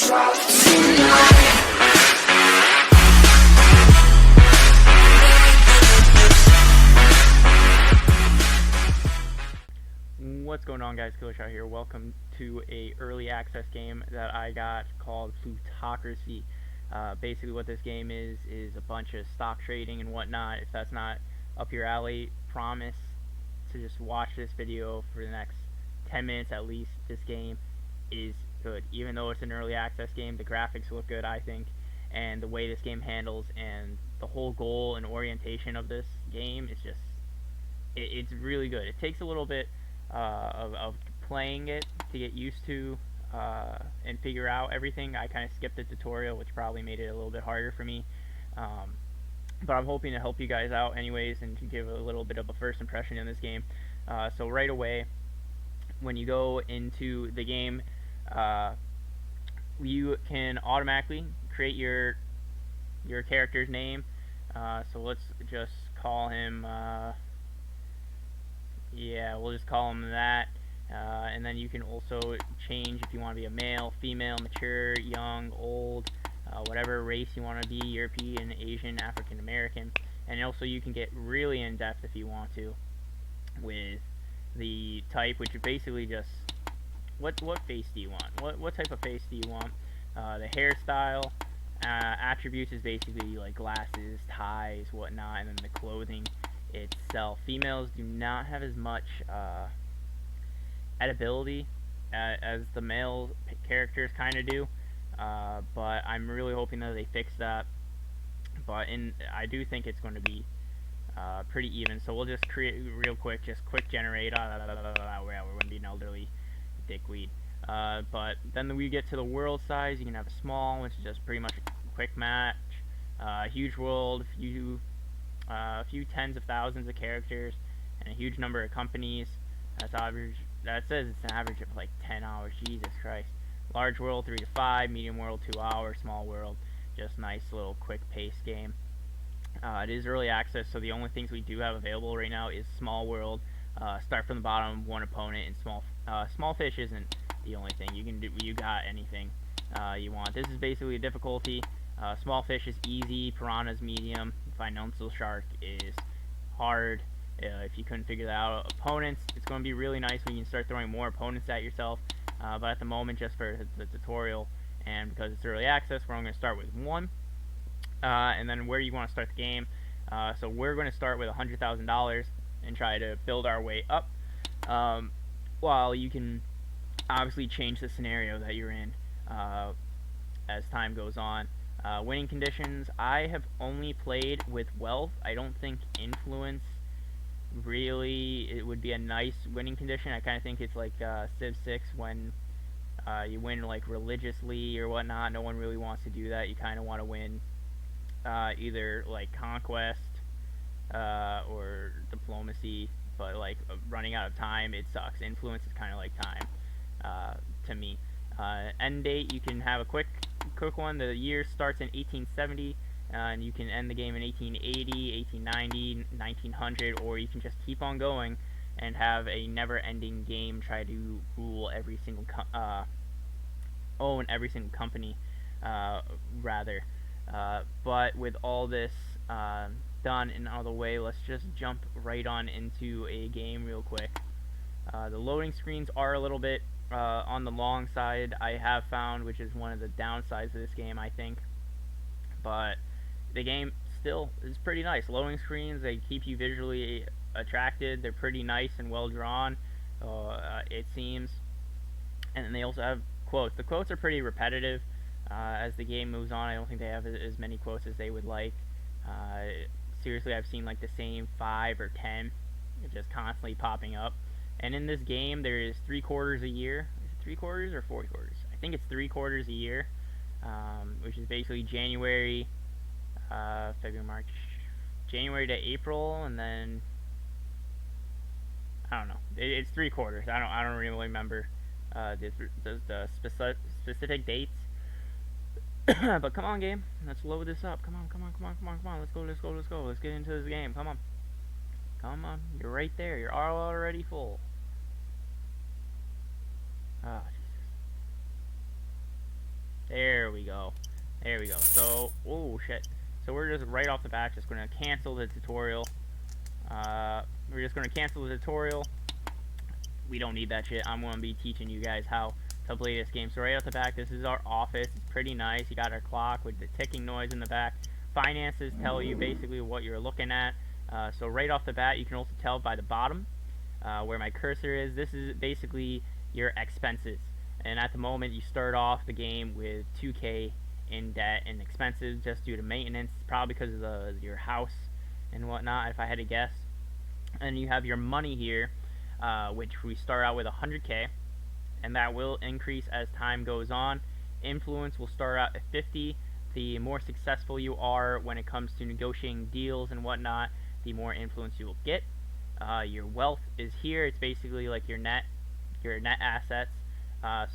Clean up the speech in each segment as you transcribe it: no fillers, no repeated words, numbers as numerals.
What's going on, guys? Killer here. Welcome to a early access game that I got called Plutocracy. Basically what this game is a bunch of stock trading and whatnot. If that's not up your alley, promise to just watch this video for the next 10 minutes at least. This game is good. Even though it's an early access game, the graphics look good, I think, and the way this game handles and the whole goal and orientation of this game is just, it's really good. It takes a little bit of playing it to get used to and figure out everything. I kind of skipped the tutorial, which probably made it a little bit harder for me, but I'm hoping to help you guys out anyways and to give a little bit of a first impression in this game. So right away, when you go into the game, you can automatically create your character's name. So let's just call him we'll just call him that, and then you can also change if you want to be a male, female, mature, young, old, whatever race you want to be, European, Asian, African American. And also you can get really in depth if you want to with the type, which is basically just what face do you want, what type of face do you want. The hairstyle, attributes is basically like glasses, ties, whatnot, and then the clothing itself. Females do not have as much edibility as the male characters kind of do, but I'm really hoping that they fix that. But I do think it's going to be pretty even. So we'll just create real quick, just quick generate. We're going to be an elderly dickweed. But then we get to the world size. You can have a small, which is just pretty much a quick match. Huge world, a few tens of thousands of characters, and a huge number of companies. That's average. That says it's an average of like 10 hours. Jesus Christ. Large world 3 to 5, medium world 2 hours, small world just nice little quick pace game. It is early access, so the only things we do have available right now is small world. Start from the bottom, one opponent, and small fish isn't the only thing. You got anything you want. This is basically a difficulty. Small fish is easy, piranha's medium, financial shark is hard. If you couldn't figure that out, opponents, it's going to be really nice when you can start throwing more opponents at yourself. But at the moment, just for the tutorial and because it's early access, we're only going to start with one. And then where you want to start the game. So we're going to start with $100,000 and try to build our way up. While you can obviously change the scenario that you're in as time goes on. Winning conditions, I have only played with wealth. I don't think influence really it would be a nice winning condition. I kind of think it's like Civ 6 when you win like religiously or whatnot. No one really wants to do that. You kind of want to win either like conquest or diplomacy, but like running out of time, it sucks. Influence is kind of like time to me. End date, you can have a quick one. The year starts in 1870, and you can end the game in 1880, 1890, 1900, or you can just keep on going and have a never-ending game. Try to rule every single own every single company, rather. But with all this done and out of the way, let's just jump right on into a game real quick. The loading screens are a little bit on the long side, I have found, which is one of the downsides of this game, I think. But the game still is pretty nice. Loading screens, they keep you visually attracted. They're pretty nice and well drawn, it seems. And then they also have quotes. The quotes are pretty repetitive as the game moves on. I don't think they have as many quotes as they would like. Seriously, I've seen like the same 5 or 10 just constantly popping up. And in this game, there is 3 quarters a year. Is it 3 quarters or 4 quarters? I think it's 3 quarters a year, which is basically January, February, March, January to April, and then I don't know. It's 3 quarters. I don't really remember the specific dates. But come on, game. Let's load this up. Come on. Let's go. Let's get into this game. Come on. You're right there. You're already full. Oh, Jesus. There we go. There we go. So, oh shit. So we're just right off the bat just going to cancel the tutorial. We're just going to cancel the tutorial. We don't need that shit. I'm going to be teaching you guys how to play this game. So right off the back, this is our office. It's pretty nice. You got our clock with the ticking noise in the back. Finances tell you basically what you're looking at. So right off the bat, you can also tell by the bottom where my cursor is. This is basically your expenses. And at the moment, you start off the game with 2K in debt and expenses just due to maintenance, probably because of your house and whatnot, if I had to guess. And you have your money here, which we start out with 100K, and that will increase as time goes on. Influence will start out at 50. The more successful you are when it comes to negotiating deals and whatnot, the more influence you will get. Your wealth is here. It's basically like your net assets.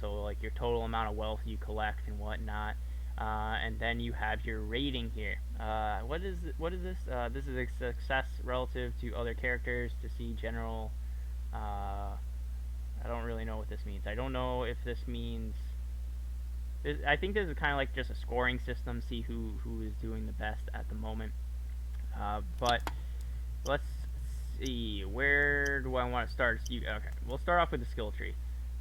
So like your total amount of wealth you collect and whatnot. And then you have your rating here. What is this? This is a success relative to other characters to see general. I don't really know what this means. I don't know if this means. I think this is kind of like just a scoring system. See who is doing the best at the moment. But let's see. Where do I want to start? Okay, we'll start off with the skill tree.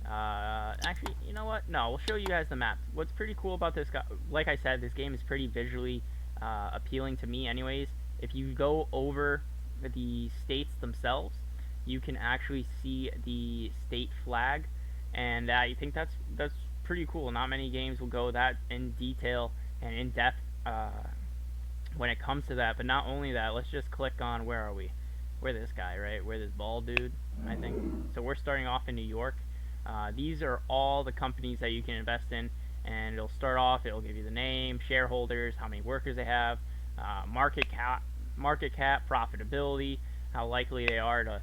Actually, you know what? No, we'll show you guys the map. What's pretty cool about this, like I said, this game is pretty visually appealing to me anyways. If you go over the states themselves, you can actually see the state flag, and I think that's pretty cool. Not many games will go that in detail and in depth when it comes to that. But not only that, let's just click on, where are we? We're this guy, right? We're this bald dude, I think. So we're starting off in New York. These are all the companies that you can invest in, and it'll start off, it'll give you the name, shareholders, how many workers they have, market cap, profitability, how likely they are to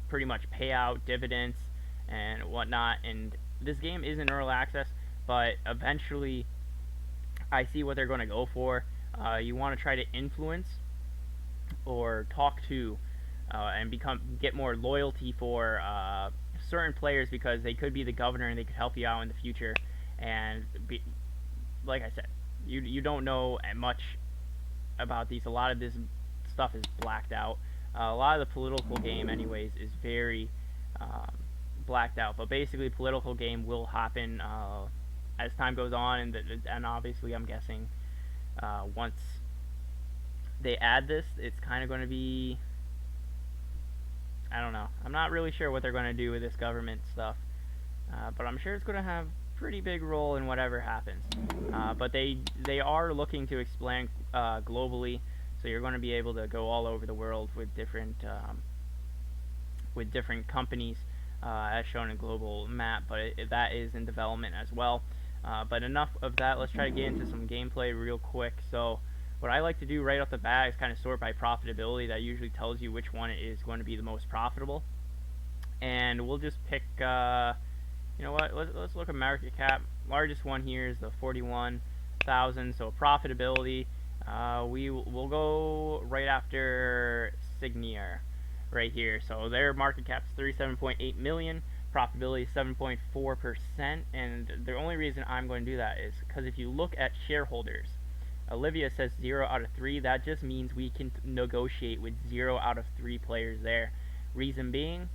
pretty much pay out dividends and whatnot. And this game is in early access, but eventually I see what they're going to go for. You want to try to influence or talk to and get more loyalty for certain players, because they could be the governor and they could help you out in the future. And like I said, you don't know much about these. A lot of this stuff is blacked out. A lot of the political game, anyways, is very blacked out. But basically, political game will happen as time goes on, and obviously, I'm guessing once they add this, it's kind of going to be, I don't know. I'm not really sure what they're going to do with this government stuff, but I'm sure it's going to have pretty big role in whatever happens. But they are looking to expand globally, so you're going to be able to go all over the world with different companies as shown in global map. But that is in development as well. But enough of that. Let's try to get into some gameplay real quick. So what I like to do right off the bat is kind of sort by profitability. That usually tells you which one is going to be the most profitable. And we'll just pick, you know what, let's look at market cap. Largest one here is the 41,000. So profitability, we'll go right after Signier right here. So their market cap is 37.8 million. Profitability is 7.4%. And the only reason I'm going to do that is because if you look at shareholders, Olivia says 0 out of 3. That just means we can negotiate with 0 out of 3 players there. Reason being,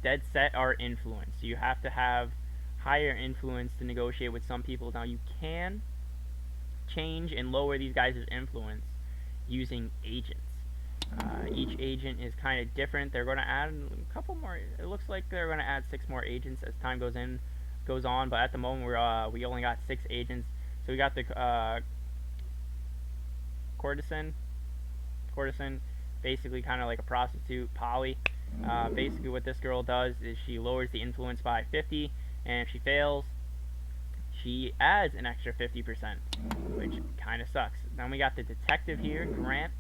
dead set our influence. You have to have higher influence to negotiate with some people. Now you can change and lower these guys' influence using agents. Each agent is kind of different. They're going to add a couple more. It looks like they're going to add 6 more agents as time goes on. But at the moment, we only got 6 agents. So we got the courtesan, basically kind of like a prostitute, poly. Basically what this girl does is she lowers the influence by 50, and if she fails, she adds an extra 50%, which kind of sucks. Then we got the detective here, Grant,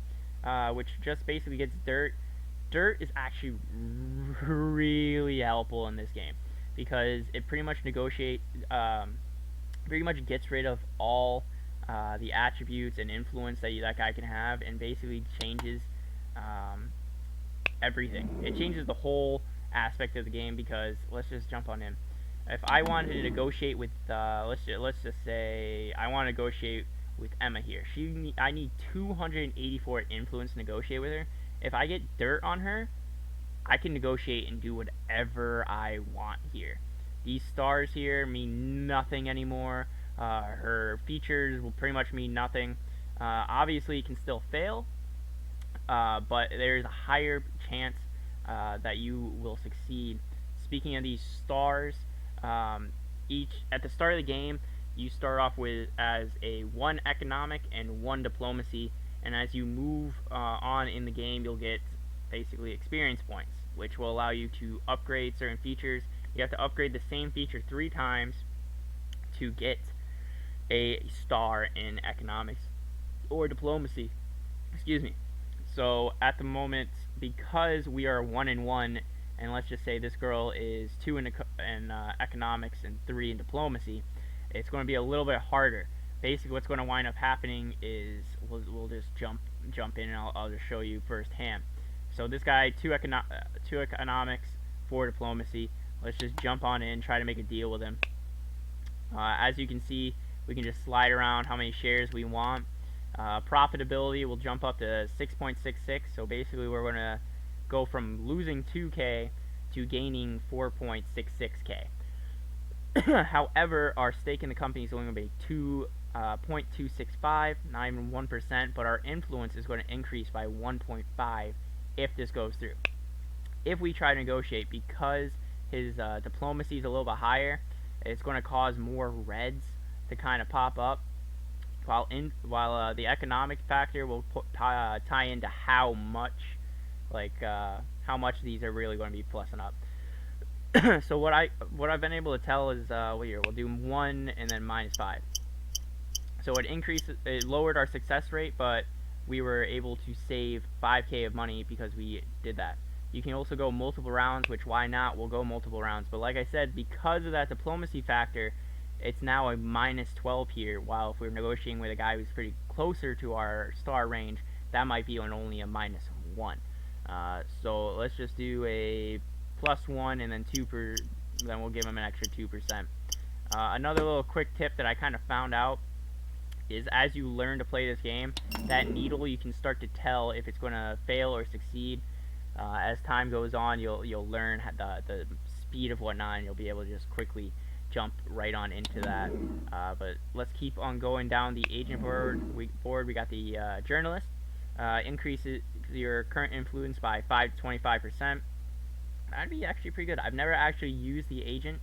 which just basically gets dirt. Dirt is actually really helpful in this game, because it pretty much pretty much gets rid of all the attributes and influence that guy can have, and basically changes everything. It changes the whole aspect of the game, because let's just jump on him. if I wanted to negotiate with, let's just say I want to negotiate with Emma here. I need 284 influence to negotiate with her. If I get dirt on her, I can negotiate and do whatever I want here. These stars here mean nothing anymore. Her features will pretty much mean nothing. Obviously, it can still fail, but there's a higher chance that you will succeed. Speaking of these stars, each at the start of the game, you start off with as a 1 economic and 1 diplomacy, and as you move on in the game, you'll get basically experience points, which will allow you to upgrade certain features. You have to upgrade the same feature 3 times to get a star in economics or diplomacy. Excuse me. So at the moment, because we are 1-1, and let's just say this girl is 2 in economics and 3 in diplomacy, it's going to be a little bit harder. Basically, what's going to wind up happening is we'll just jump in, and I'll just show you firsthand. So this guy, 2 economics, 4 diplomacy. Let's just jump on in, try to make a deal with him. As you can see, we can just slide around how many shares we want. Profitability will jump up to 6.66. So basically, we're going to go from losing 2K to gaining 4.66K. However, our stake in the company is only going to be 2.265, not even 1%, but our influence is going to increase by 1.5 if this goes through. If we try to negotiate, because his diplomacy is a little bit higher, it's going to cause more reds to kind of pop up, while the economic factor will tie into how much these are really going to be plussing up. So what I've been able to tell is here we'll do 1 and then -5. So it lowered our success rate, but we were able to save 5K of money because we did that. You can also go multiple rounds, which why not? We'll go multiple rounds. But like I said, because of that diplomacy factor, it's now a -12 here, while if we're negotiating with a guy who's pretty closer to our star range, that might be only a -1. So let's just do a +1 and then then we'll give him an extra 2%. Another little quick tip that I kind of found out is as you learn to play this game, that needle you can start to tell if it's going to fail or succeed. As time goes on, you'll learn the speed of whatnot, and you'll be able to just quickly jump right on into that. But let's keep on going down the agent board. We got the journalist. Increases your current influence by 25%. That'd be actually pretty good. I've never actually used the agent,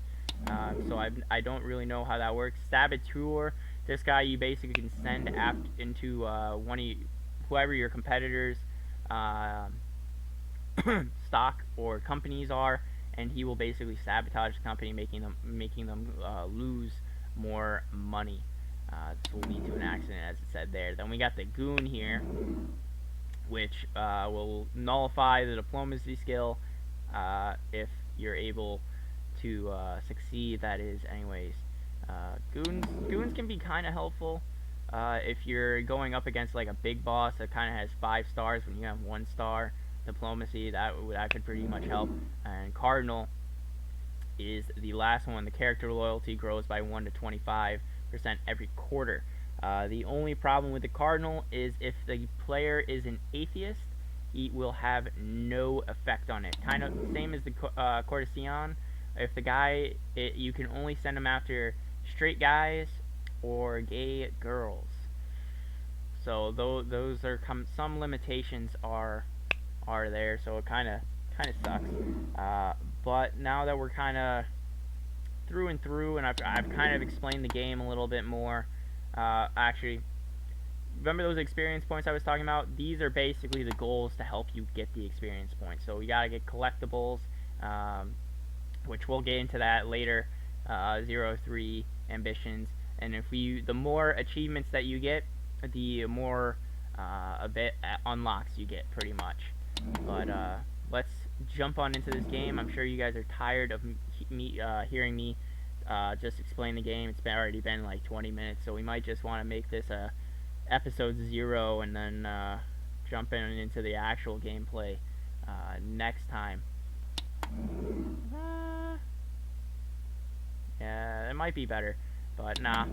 so I don't really know how that works. Saboteur. This guy you basically can send into whoever your competitors' stock or companies are, and he will basically sabotage the company, making them lose more money. This will lead to an accident, as it said there. Then we got the goon here, which will nullify the diplomacy skill if you're able to succeed. That is, anyways. Goons can be kind of helpful if you're going up against like a big boss that kind of has 5 stars when you have 1 star. Diplomacy, that could pretty much help. And Cardinal is the last one. The character loyalty grows by 1 to 25% every quarter. The only problem with the Cardinal is if the player is an atheist, it will have no effect on it. Kind of same as the Courtesan. If the guy, you can only send him after straight guys or gay girls. So those are some limitations are there. So it kind of sucks. But now that we're kind of through and through, and I've kind of explained the game a little bit more. Actually, remember those experience points I was talking about? These are basically the goals to help you get the experience points. So you gotta get collectibles, which we'll get into that later. 0-3 ambitions, and the more achievements that you get, the more a bit unlocks you get, pretty much. But let's jump on into this game. I'm sure you guys are tired of hearing me just explain the game. It's already been like 20 minutes, so we might just want to make this episode 0 and then jump into the actual gameplay next time. Yeah, it might be better, but nah.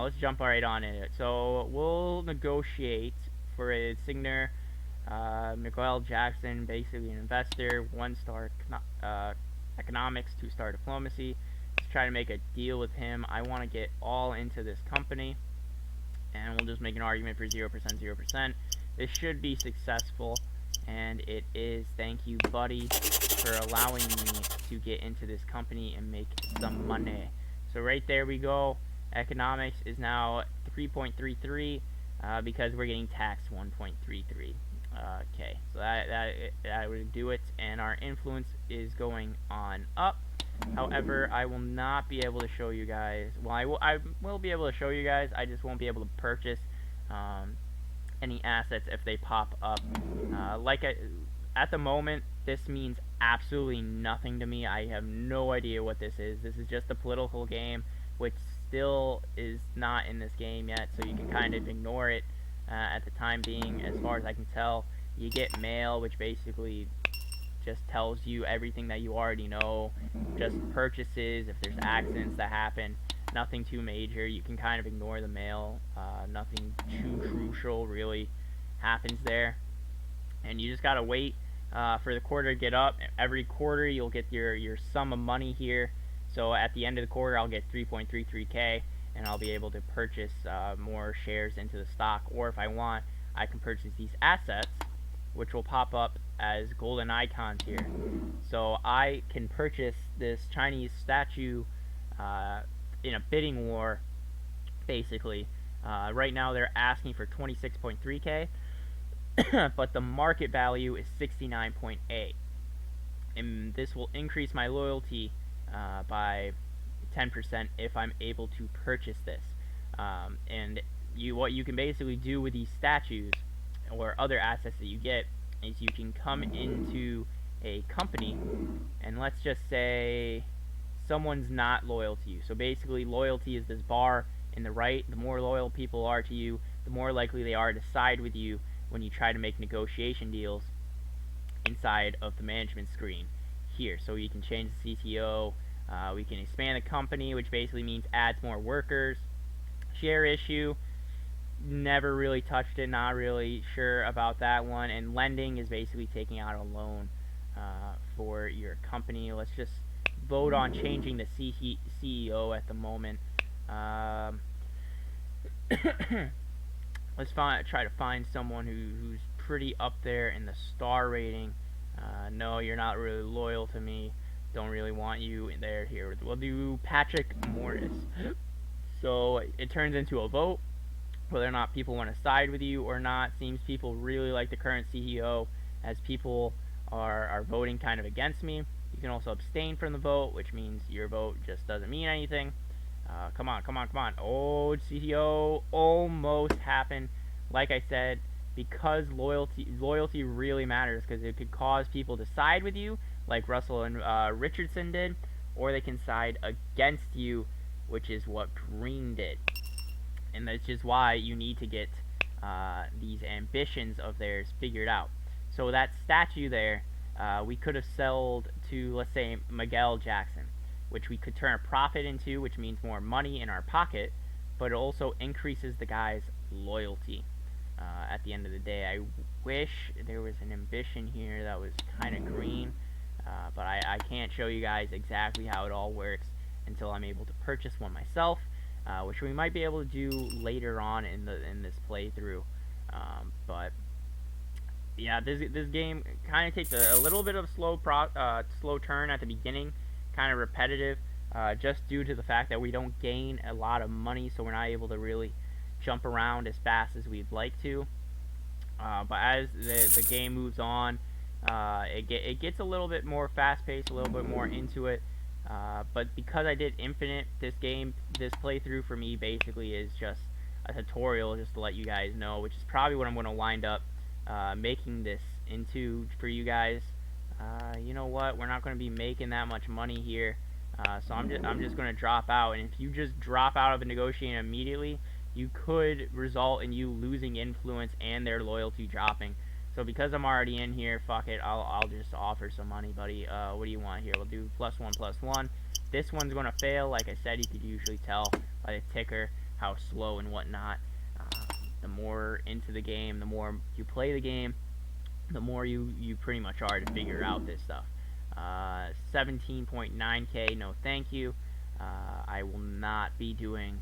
Let's jump right on in it. So we'll negotiate for a Signer, Miguel Jackson, basically an investor, 1-star economics, 2-star diplomacy. Let's try to make a deal with him. I want to get all into this company, and we'll just make an argument for 0%, 0%. This should be successful, and it is. Thank you, buddy, for allowing me to get into this company and make some money. So right there we go. Economics is now 3.33 because we're getting taxed 1.33. Okay, so that would do it, and our influence is going on up. However, I will not be able to show you guys. Well, I will be able to show you guys. I just won't be able to purchase um, any assets if they pop up. At the moment, this means absolutely nothing to me. I have no idea what this is. This is just a political game, which still is not in this game yet, so you can kind of ignore it at the time being. As far as I can tell, you get mail, which basically just tells you everything that you already know. Just purchases, if there's accidents that happen, nothing too major. You can kind of ignore the mail. Nothing too crucial really happens there. And you just gotta wait for the quarter to get up. Every quarter you'll get your sum of money here. So at the end of the quarter I'll get 3.33k, and I'll be able to purchase more shares into the stock. Or if I want, I can purchase these assets, which will pop up as golden icons here. So I can purchase this Chinese statue in a bidding war, basically. Right now they're asking for 26.3k, but the market value is 69.8, and this will increase my loyalty by 10% if I'm able to purchase this. And what you can basically do with these statues or other assets that you get is you can come into a company, and let's just say someone's not loyal to you. So basically loyalty is this bar in the right. The more loyal people are to you, the more likely they are to side with you when you try to make negotiation deals inside of the management screen here. So you can change the CTO, we can expand the company, which basically means adds more workers. Share issue, never really touched it, not really sure about that one. And lending is basically taking out a loan for your company. Let's just vote on changing the CEO at the moment. Let's try to find someone who's pretty up there in the star rating. No, you're not really loyal to me. Don't really want you in there. Here, we'll do Patrick Morris. So it turns into a vote whether or not people want to side with you or not. Seems people really like the current CEO, as people are voting kind of against me. You can also abstain from the vote, which means your vote just doesn't mean anything. Come on. Oh, CEO almost happened. Like I said, because loyalty really matters, because it could cause people to side with you, like Russell and Richardson did, or they can side against you, which is what Green did. And that's just why you need to get these ambitions of theirs figured out. So that statue there, we could have sold to, let's say, Miguel Jackson, which we could turn a profit into, which means more money in our pocket, but it also increases the guy's loyalty at the end of the day. I wish there was an ambition here that was kind of green, but I can't show you guys exactly how it all works until I'm able to purchase one myself, which we might be able to do later on in this playthrough. But yeah, this game kind of takes a little bit of slow turn at the beginning, kind of repetitive, just due to the fact that we don't gain a lot of money, so we're not able to really jump around as fast as we'd like to. But as the game moves on, it gets a little bit more fast-paced, a little bit more into it. But because I did Infinite, this playthrough for me basically is just a tutorial, just to let you guys know, which is probably what I'm going to wind up making this into for you guys. You know what? We're not going to be making that much money here, so I'm just going to drop out. And if you just drop out of a negotiation immediately, you could result in you losing influence and their loyalty dropping. So because I'm already in here, fuck it, I'll just offer some money, buddy. What do you want here? We'll do +1/+1. this one's going to fail, like I said, you could usually tell by the ticker how slow and whatnot. The more into the game, the more you play the game, the more you pretty much are to figure out this stuff. 17.9k, no thank you. I will not be doing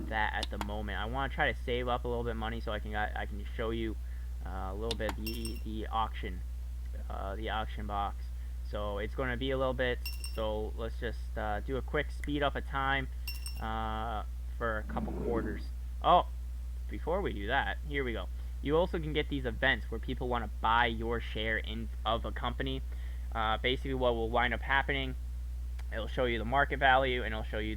that at the moment. I want to try to save up a little bit of money so I can show you a little bit the auction box. So it's going to be a little bit. So let's just do a quick speed up of time for a couple quarters. Oh, before we do that, here we go. You also can get these events where people want to buy your share of a company. Basically, what will wind up happening, it'll show you the market value and it'll show you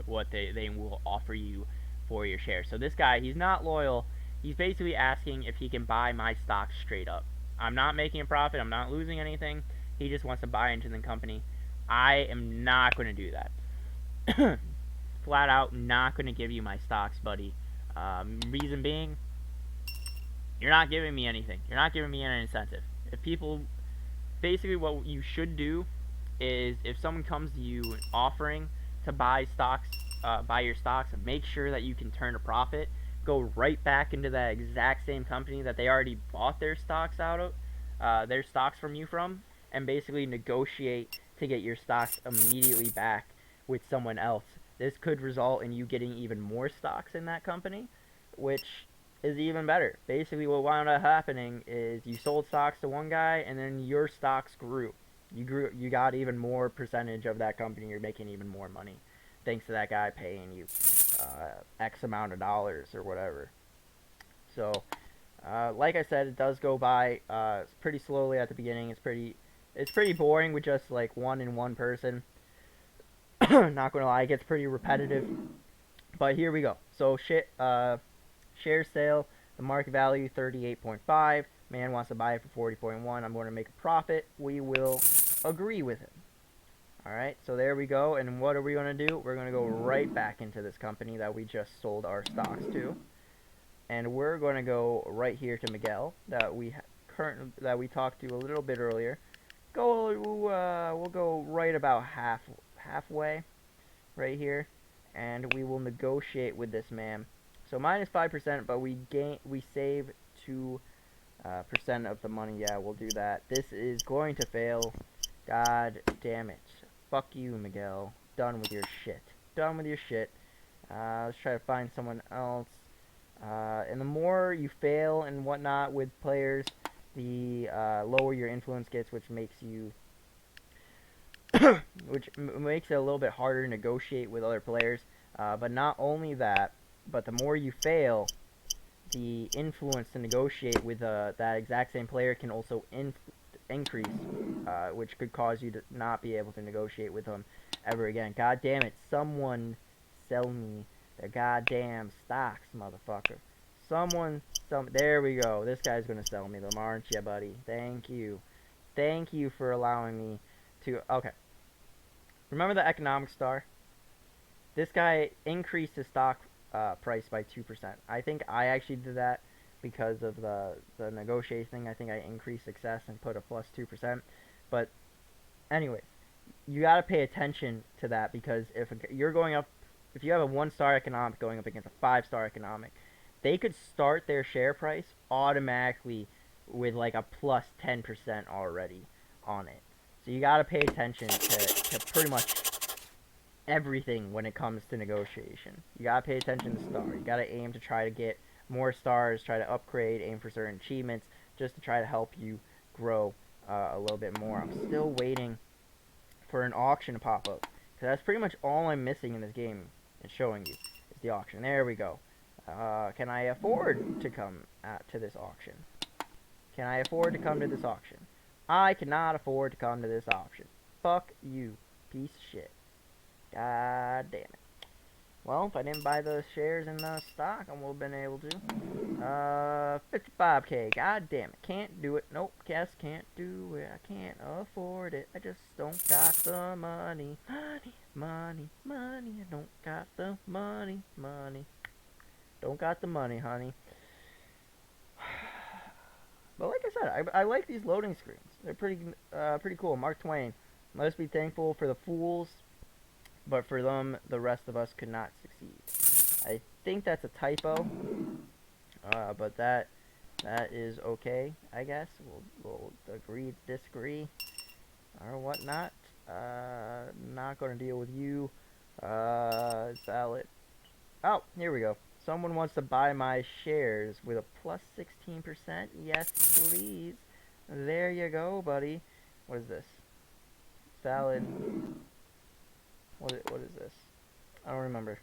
what they will offer you for your share. So this guy, he's not loyal. He's basically asking if he can buy my stock straight up. I'm not making a profit. I'm not losing anything. He just wants to buy into the company. I am not going to do that. Flat out, not going to give you my stocks, buddy. Reason being, you're not giving me anything. You're not giving me any incentive. If people, basically what you should do is if someone comes to you offering to buy stocks, buy your stocks, make sure that you can turn a profit. Go right back into that exact same company that they already bought their stocks out of, their stocks from you from, and basically negotiate to get your stocks immediately back with someone else. This could result in you getting even more stocks in that company, which is even better. Basically, what wound up happening is you sold stocks to one guy, and then your stocks grew. You got even more percentage of that company. You're making even more money, thanks to that guy paying you X amount of dollars or whatever. So, like I said, it does go by pretty slowly at the beginning. It's pretty boring with just like one person. Not gonna lie, it gets pretty repetitive. But here we go. So share sale, the market value 38.5. Man wants to buy it for 40.1. I'm going to make a profit. We will agree with him. Alright, so there we go. And what are we going to do? We're going to go right back into this company that we just sold our stocks to. And we're going to go right here to Miguel that we talked to a little bit earlier. We'll go right about halfway right here, and we will negotiate with this man. So minus 5%, but we save 2% of the money. Yeah, we'll do that. This is going to fail. God damn it. Fuck you, Miguel. Done with your shit. Done with your shit. Let's try to find someone else. And the more you fail and whatnot with players, the lower your influence gets, which makes you makes it a little bit harder to negotiate with other players. But not only that, but the more you fail, the influence to negotiate with that exact same player can also increase, which could cause you to not be able to negotiate with them ever again. God damn it, someone sell me the goddamn stocks, motherfucker. There we go. This guy's gonna sell me them, aren't you, buddy? Thank you. Thank you for allowing me to, okay. Remember the economic star? This guy increased his stock price by 2%. I think I actually did that because of the negotiation thing. I think I increased success and put a plus 2%. But anyways, you got to pay attention to that, because if you're going up, if you have a 1-star economic going up against a 5-star economic, they could start their share price automatically with like a plus 10% already on it. So you got to pay attention to pretty much everything when it comes to negotiation. You got to pay attention to star. You got to aim to try to get more stars, try to upgrade, aim for certain achievements, just to try to help you grow a little bit more. I'm still waiting for an auction to pop up, because that's pretty much all I'm missing in this game and showing you is the auction. There we go. Can I afford to come to this auction? Can I afford to come to this auction? I cannot afford to come to this auction. Fuck you, piece of shit. God damn it. Well, if I didn't buy those shares in the stock, I would have been able to. 55k. God damn it. Can't do it. Nope. Guess can't do it. I can't afford it. I just don't got the money. Money. I don't got the money. Don't got the money, honey. But like I said, I like these loading screens. They're pretty cool. Mark Twain. Let us be thankful for the fools but for them, the rest of us could not succeed. I think that's a typo, but that is okay, I guess. We'll agree, disagree, or whatnot. Not gonna deal with you. Valid. Oh, here we go. Someone wants to buy my shares with a plus 16%. Yes, please. There you go, buddy. What is this? Valid. What is this? I don't remember.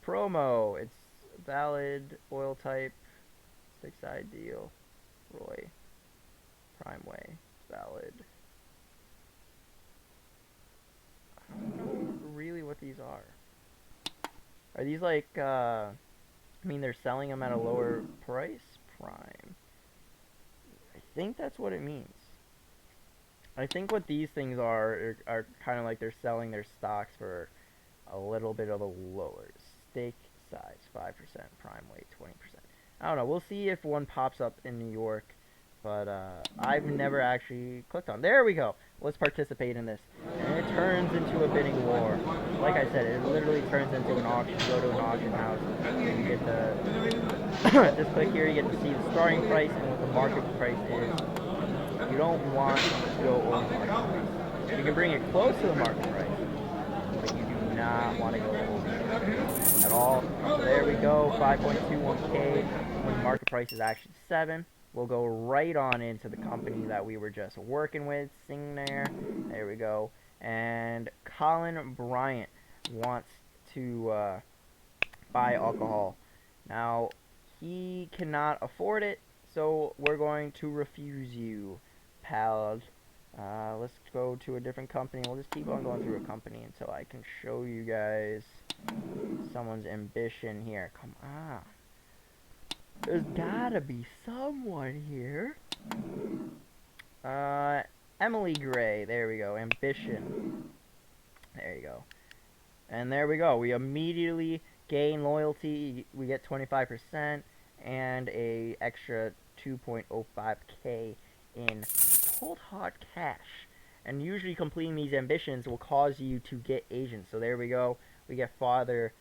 Promo. It's valid. Oil type. 6-side deal. Roy. Prime way. Valid. I don't know really what these are. Are these like, I mean, they're selling them at a lower price? Prime. I think that's what it means. I think what these things are kind of like they're selling their stocks for a little bit of a lower stake size, 5%, prime weight, 20%. I don't know. We'll see if one pops up in New York, but I've never actually clicked on. There we go. Let's participate in this. And it turns into a bidding war. Like I said, it literally turns into an auction. You go to an auction house, and you get the just click here. You get to see the starting price and what the market price is. You don't want to go over the market price. You can bring it close to the market price, but you do not want to go over it at all. So there we go, 5.21K when the market price is actually 7. We'll go right on into the company that we were just working with. Sing there. There we go. And Colin Bryant wants to buy alcohol. Now, he cannot afford it, so we're going to refuse you, pal. Let's go to a different company. We'll just keep on going through a company until I can show you guys someone's ambition here. Come on. There's gotta be someone here. Emily Gray. There we go. Ambition. There you go. And there we go. We immediately gain loyalty. We get 25% and a extra 2.05K in cold hard cash. And usually completing these ambitions will cause you to get agents. So there we go. We get Father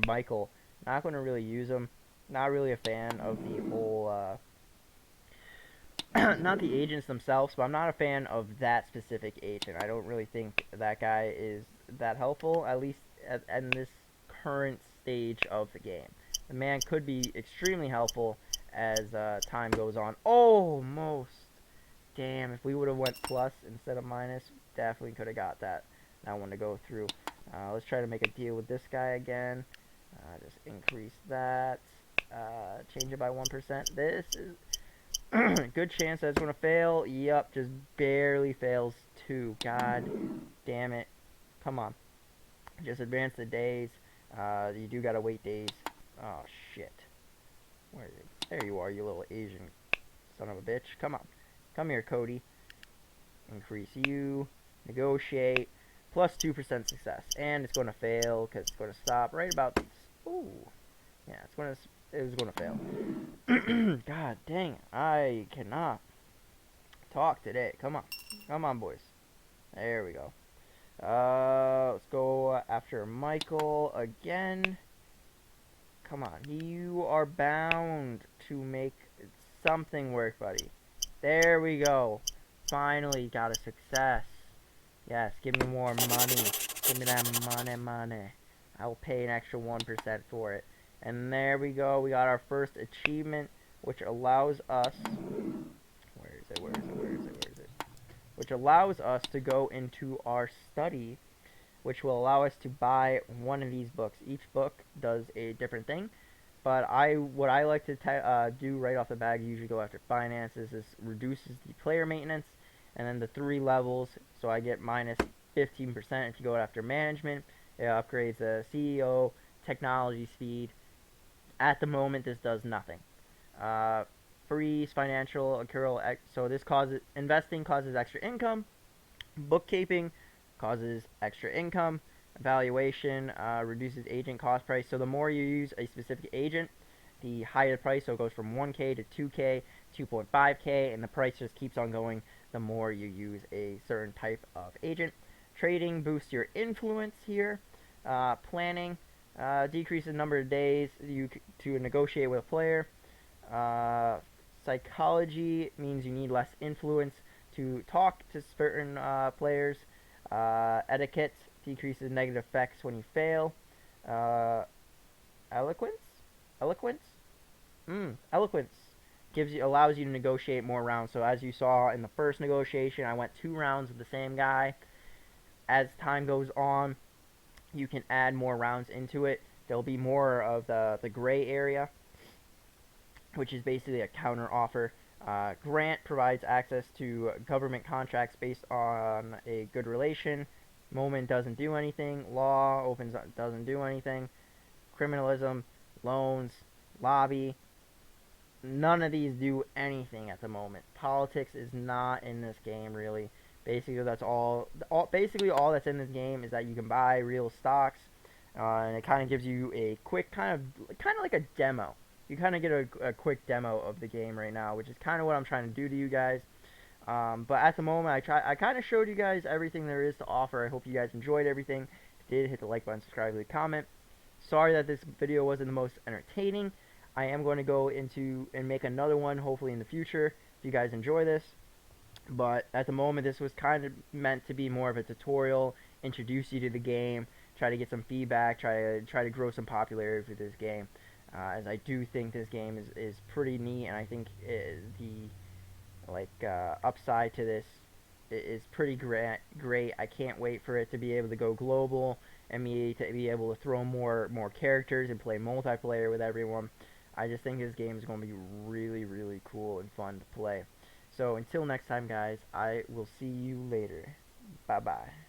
Michael. Not going to really use him. Not really a fan of the whole not the agents themselves, but I'm not a fan of that specific agent. I don't really think that guy is that helpful, at least in this current stage of the game. The man could be extremely helpful as time goes on. Almost. Damn, if we would have went plus instead of minus, definitely could have got that one to go through. Let's try to make a deal with this guy again. Just increase that. Change it by 1%. This is good chance that it's going to fail. Yup, just barely fails too. God damn it. Come on. Just advance the days. You do got to wait days. Oh, shit. Where is it? There you are, you little Asian son of a bitch. Come on. Come here, Cody. Increase you. Negotiate. Plus 2% success. And it's going to fail because it's going to stop right about these. Ooh. Yeah, it was going to fail. God dang it. I cannot talk today. Come on. Come on, boys. There we go. Let's go after Michael again. Come on. You are bound to make something work, buddy. There we go. Finally got a success. Yes, give me more money. Give me that money. I will pay an extra 1% for it. And there we go. We got our first achievement, which allows us... Where is it? Which allows us to go into our study, which will allow us to buy one of these books. Each book does a different thing. But what I like to do right off the bat, usually go after finances, is reduces the player maintenance, and then the 3 levels, so I get minus 15% if you go after management. It upgrades the CEO, technology speed. At the moment, this does nothing. Freeze, financial, accrual, so this causes, investing causes extra income. Bookkeeping causes extra income. Evaluation reduces agent cost price. So the more you use a specific agent, the higher the price. So it goes from 1K to 2K, 2.5K, and the price just keeps on going the more you use a certain type of agent. Trading boosts your influence here. Planning decreases the number of days to negotiate with a player. Uh, Psychology means you need less influence to talk to certain players. Etiquette decreases negative effects when you fail. Uh, eloquence, eloquence, eloquence allows you to negotiate more rounds. So as you saw in the first negotiation, I went 2 rounds with the same guy. As time goes on, you can add more rounds into it. There'll be more of the gray area, which is basically a counter offer. Grant provides access to government contracts based on a good relation. Moment doesn't do anything. Law opens doesn't do anything. Criminalism, loans, lobby. None of these do anything at the moment. Politics is not in this game really. Basically, that's basically all that's in this game is that you can buy real stocks, and it kind of gives you a quick kind of like a demo. You kind of get a quick demo of the game right now, which is kind of what I'm trying to do to you guys. But at the moment, I kind of showed you guys everything there is to offer. I hope you guys enjoyed everything. If you did, hit the like button, subscribe, leave a comment. Sorry that this video wasn't the most entertaining. I am going to go into and make another one hopefully in the future if you guys enjoy this. But at the moment, this was kind of meant to be more of a tutorial, introduce you to the game, try to get some feedback, try to grow some popularity for this game. As I do think this game is pretty neat, and I think upside to this is pretty great. I can't wait for it to be able to go global and me to be able to throw more characters and play multiplayer with everyone. I just think this game is going to be really cool and fun to play. So until next time, guys, I will see you later. Bye bye.